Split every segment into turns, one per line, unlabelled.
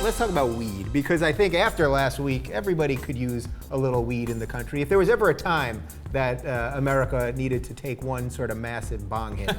let's talk about weed, because I think after last week, everybody could use a little weed in the country. If there was ever a time that America needed to take one sort of massive bong hit,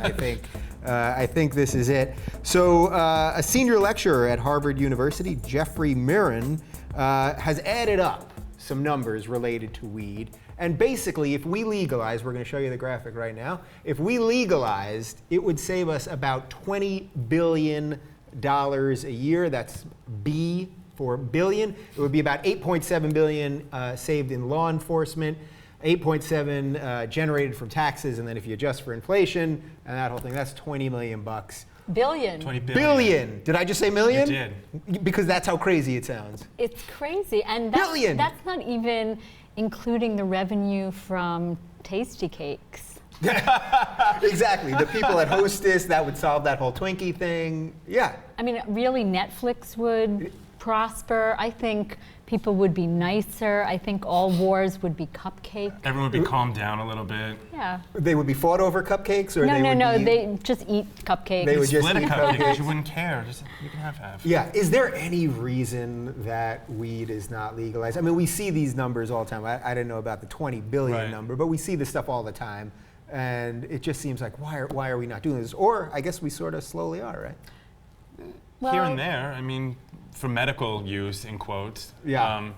I think this is it. So a senior lecturer at Harvard University, Jeffrey Mirren, has added up some numbers related to weed. And basically, if we legalize, we're going to show you the graphic right now, if we legalized, it would save us about $20 billion a year. That's B for billion. It would be about 8.7 billion saved in law enforcement, 8.7 generated from taxes, and then if you adjust for inflation and that whole thing, that's 20 million bucks.
Billion.
20 billion.
Billion. Did I just say million?
You did.
Because that's how crazy it sounds.
It's crazy, and
Billion.
That's not even including the revenue from Tasty Cakes.
Exactly. The people at Hostess, that would solve that whole Twinkie thing. Yeah.
I mean, really, Netflix would prosper. I think people would be nicer. I think all wars would be cupcake.
Everyone would be calmed down a little bit.
Yeah.
They would be fought over cupcakes, or
No. They just eat cupcakes.
They would just
Split a
eat
cupcake,
cupcakes.
you wouldn't care. Just, you can have half.
Yeah. Is there any reason that weed is not legalized? I mean, we see these numbers all the time. I didn't know about the 20 billion
Right.
number, but we see this stuff all the time. And it just seems like, why are we not doing this? Or I guess we sort of slowly are, right?
Well,
Here and there, I mean, for medical use, in quotes.
Yeah.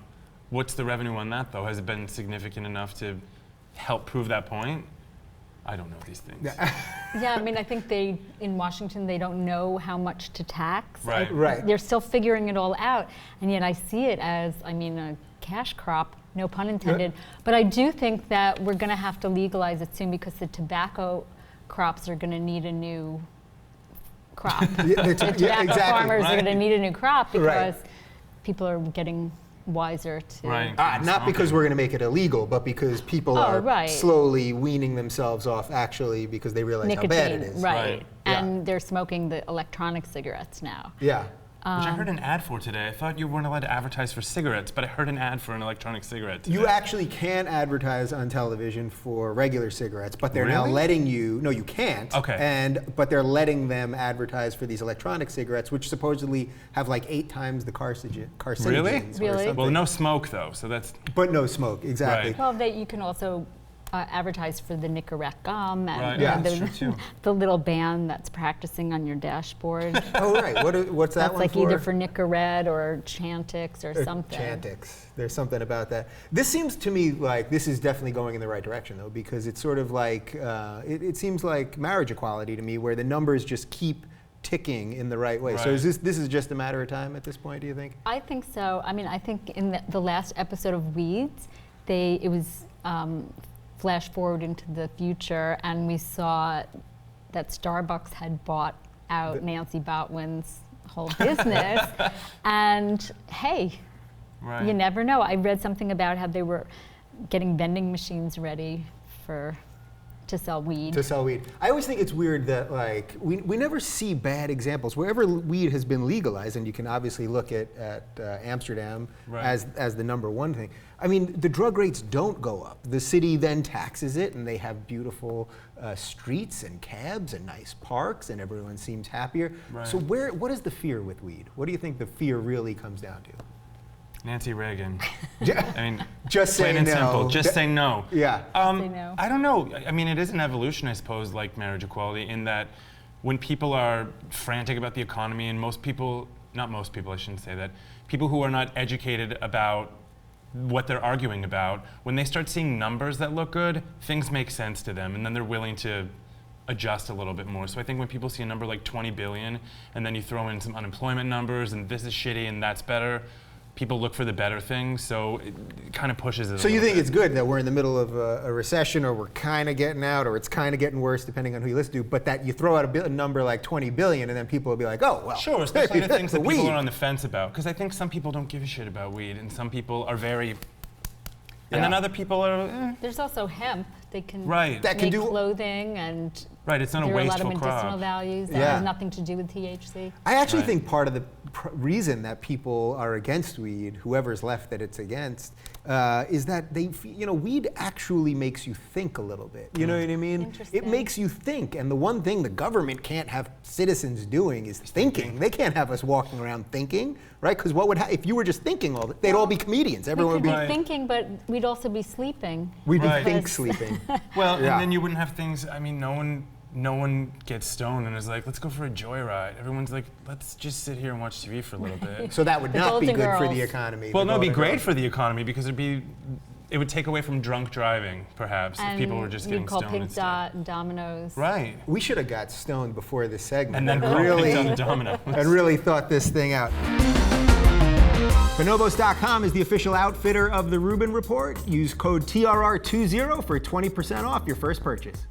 What's the revenue on that, though? Has it been significant enough to help prove that point? I don't know these things.
Yeah, I mean, I think in Washington, they don't know how much to tax.
Right.
Right.
They're still figuring it all out. And yet I see it as, a cash crop, no pun intended. But I do think that we're going to have to legalize it soon because the tobacco crops are going to need a new crop. The tobacco farmers are going to need a new crop because people are getting wiser to...
Right.
Not because we're going to make it illegal, but because people are slowly weaning themselves off actually because they realize
nicotine,
how bad it is.
Right.
Yeah.
And they're smoking the electronic cigarettes now.
Yeah.
Which I heard an ad for today. I thought you weren't allowed to advertise for cigarettes, but I heard an ad for an electronic cigarette today.
You actually can advertise on television for regular cigarettes, but they're now
Really?
letting you, no, you can't.
Okay.
But they're letting them advertise for these electronic cigarettes, which supposedly have like 8 times the carcinogens.
Really?
Or something.
Well, no smoke, though, so that's...
But no smoke, exactly.
Right.
Well, you can also advertise for the Nicorette gum and,
Right.
Yeah,
that's true, too.
the little band that's practicing on your dashboard.
Oh, right. What's that
That's
one
like
for?
either for Nicorette or Chantix or something.
Chantix. There's something about that. This seems to me like this is definitely going in the right direction, though, because it's sort of like, it seems like marriage equality to me, where the numbers just keep ticking in the right way.
Right.
So this is just a matter of time at this point, do you think?
I think so. I mean, I think in the last episode of Weeds, it was flash forward into the future, and we saw that Starbucks had bought out Nancy Botwin's whole business. And hey,
Right.
you never know. I read something about how they were getting vending machines ready to sell weed.
To sell weed. I always think it's weird that like we never see bad examples. Wherever weed has been legalized, and you can obviously look at Amsterdam
Right.
as the number one thing. I mean, the drug rates don't go up. The city then taxes it, and they have beautiful streets and cabs and nice parks, and everyone seems happier.
Right.
So what is the fear with weed? What do you think the fear really comes down to?
Nancy Reagan. I mean,
Just
plain
say
and
no.
simple. Just say no.
Yeah.
Say no.
I don't know. I mean, it is an evolution, I suppose, like marriage equality, in that when people are frantic about the economy, and most people, not most people, I shouldn't say that, people who are not educated about what they're arguing about, when they start seeing numbers that look good, things make sense to them, and then they're willing to adjust a little bit more. So I think when people see a number like 20 billion, and then you throw in some unemployment numbers, and this is shitty and that's better, people look for the better things, so it kind of pushes it.
So you think it's good that we're in the middle of a recession, or we're kind of getting out, or it's kind of getting worse, depending on who you listen to, but that you throw out a number like 20 billion, and then people will be like, oh, well.
Sure, especially the things that people
weed.
are on the fence about. Because I think some people don't give a shit about weed, and some people are very... And then other people are...
There's also hemp. They can
Right.
That can
make
do-
clothing, and
Right, it's not a
there are a lot of
wasteful
medicinal
crop.
values that
Yeah.
has nothing to do with THC.
I actually
Right.
think part of the reason that people are against weed, whoever's left that it's against, is that weed actually makes you think a little bit. You know what I mean?
Interesting.
It makes you think, and the one thing the government can't have citizens doing is thinking. They can't have us walking around thinking, right? Because what would if you were just thinking all they'd all be comedians. Everyone
We
would
could
be.
be thinking, but we'd also be sleeping.
We'd be
Right.
think sleeping.
Well,
Yeah.
and then you wouldn't have things. I mean, no one gets stoned and is like, let's go for a joyride. Everyone's like, let's just sit here and watch TV for a little bit.
So that would
The
not be
Golden
good for the
Girls.
economy.
Well,
the
no, it'd be
Golden
great
Girls.
for the economy because it would take away from drunk driving, perhaps, if people were just
you'd
getting
call
stoned
Pink
instead.
Dot and Domino's.
Right.
We should have got stoned before this segment.
And then
really,
on the domino.
and really thought this thing out. Bonobos.com is the official outfitter of the Rubin Report. Use code TRR20 for 20% off your first purchase.